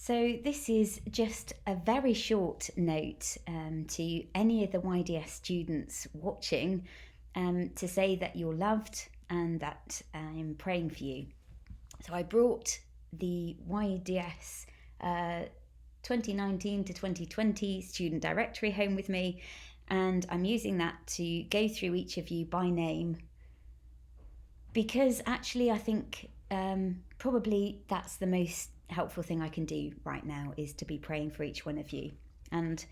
So this is just a very short note to any of the YDS students watching to say that you're loved and that I'm praying for you. So I brought the YDS 2019 to 2020 student directory home with me, and I'm using that to go through each of you by name, because actually I think probably that's the most helpful thing I can do right now, is to be praying for each one of you. And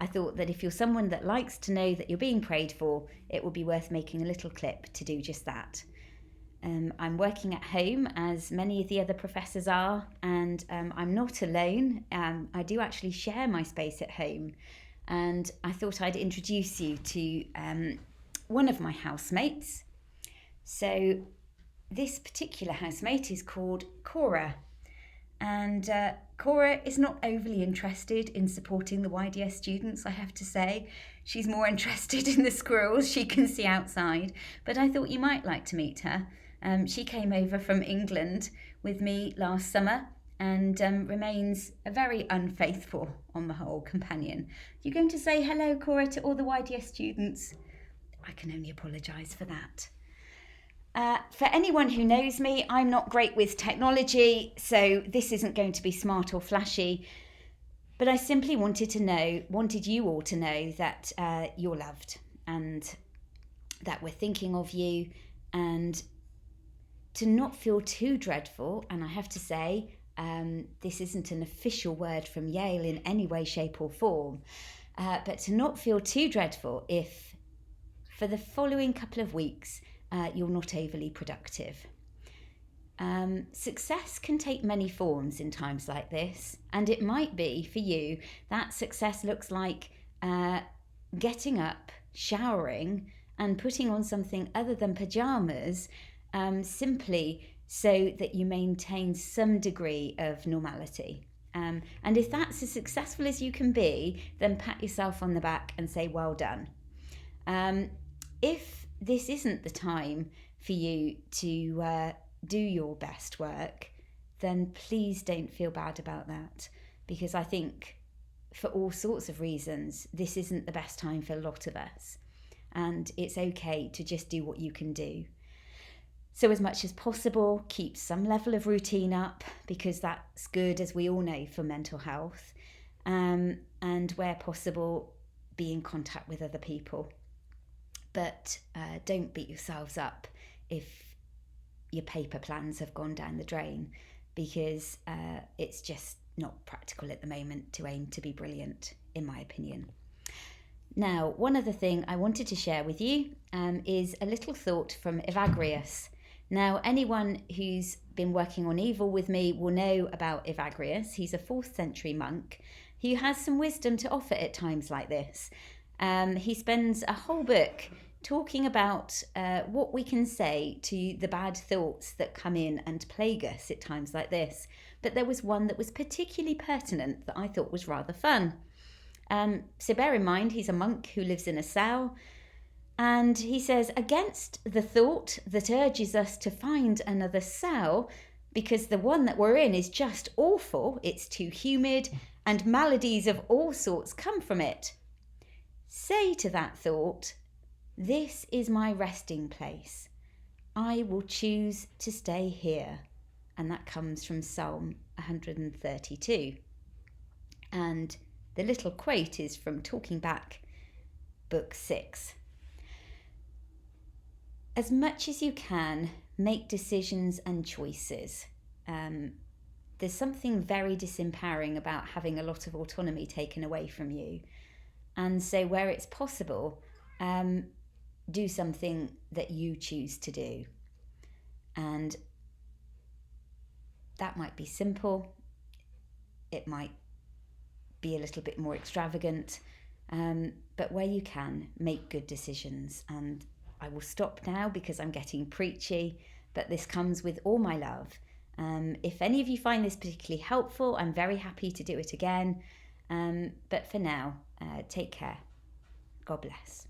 I thought that if you're someone that likes to know that you're being prayed for, it would be worth making a little clip to do just that. I'm working at home, as many of the other professors are, and I'm not alone. I do actually share my space at home, and I thought I'd introduce you to one of my housemates. So this particular housemate is called Cora, and Cora is not overly interested in supporting the YDS students, I have to say. She's more interested in the squirrels she can see outside, but I thought you might like to meet her. She came over from England with me last summer and remains a very unfaithful, on the whole, companion. You're going to say hello, Cora, to all the YDS students? I can only apologise for that. For anyone who knows me, I'm not great with technology, so this isn't going to be smart or flashy, but I simply wanted you all to know that you're loved and that we're thinking of you, and to not feel too dreadful. And I have to say, this isn't an official word from Yale in any way, shape or form, but to not feel too dreadful if for the following couple of weeks you're not overly productive. Success can take many forms in times like this, and it might be for you that success looks like getting up, showering and putting on something other than pyjamas, simply so that you maintain some degree of normality. And if that's as successful as you can be, then pat yourself on the back and say well done. If this isn't the time for you to do your best work, then please don't feel bad about that, because I think for all sorts of reasons this isn't the best time for a lot of us, and it's okay to just do what you can do. So as much as possible, keep some level of routine up, because that's good, as we all know, for mental health, and where possible, be in contact with other people. But don't beat yourselves up if your paper plans have gone down the drain, because it's just not practical at the moment to aim to be brilliant, in my opinion. Now, one other thing I wanted to share with you is a little thought from Evagrius. Now, anyone who's been working on evil with me will know about Evagrius. He's a 4th century monk who has some wisdom to offer at times like this. He spends a whole book talking about what we can say to the bad thoughts that come in and plague us at times like this. But there was one that was particularly pertinent that I thought was rather fun. So bear in mind, he's a monk who lives in a cell. And he says, against the thought that urges us to find another cell, because the one that we're in is just awful, it's too humid, and maladies of all sorts come from it. Say to that thought, this is my resting place. I will choose to stay here. And that comes from Psalm 132. And the little quote is from Talking Back, Book 6. As much as you can, make decisions and choices. There's something very disempowering about having a lot of autonomy taken away from you. And so where it's possible, do something that you choose to do. And that might be simple. It might be a little bit more extravagant. But where you can, make good decisions. And I will stop now because I'm getting preachy, but this comes with all my love. If any of you find this particularly helpful, I'm very happy to do it again. But for now, take care. God bless.